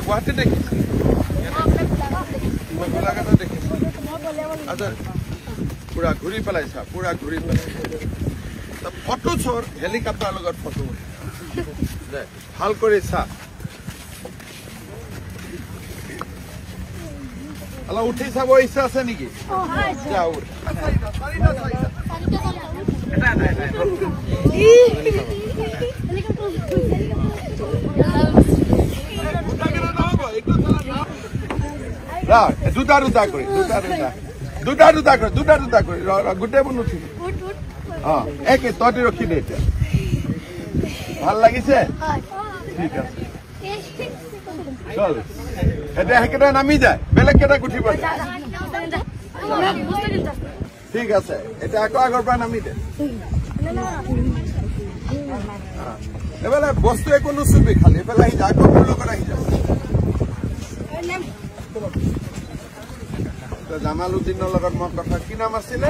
गुवाहाटी देखिस अच्छा पूरा घूरी पेलाइसा पूरा घूरी पेलाइसा फटो छोर हेलिकप्टार लगत फटो ভাল করে ছা আলা উঠি চাব ইচ্ছা আছে নেকি যাও দুটা দুটা করে গোটে বন উঠি একে তটি রখি দে এতিয়া ভাল লাগিছে ঠিক আছে চল এটা হেকেটা নামি যায় বেলেগ কেটা উঠিব ঠিক আছে এটা আকৌ আগৰ পৰা নামি দে এবেলা বস্তু একো নুচুবি খালি এবেলা আহি আকৌ মোৰ লগত আহি যাব জামালউদ্দিনৰ লগত মই কথা কি নাম আছিলে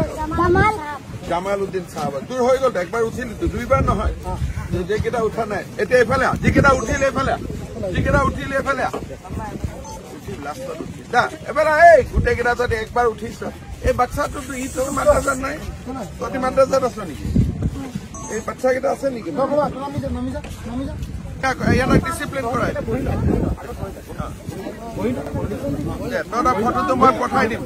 জামালউদ্দিন সাহেব তোৰ হৈ গ'ল একবাৰ উঠিলি দুইবাৰ নহয় যেকেইটা উঠা নাই এতিয়া এইফালে যিকেইটা উঠিলে এইফালে লাষ্টত উঠি দা এবাৰ এই গোটেইকেইটা যদি একবাৰ উঠিছ এই বাচ্চাটোতো ই তোৰ মাদ্ৰাজাত নাই তহঁতি মাদ্ৰাজাত আছ নেকি এই বাচ্চাকেইটা আছে নেকি ইয়াত ডিচিপ্লিন কৰাই তহঁতৰ ফটোটো মই পঠাই দিম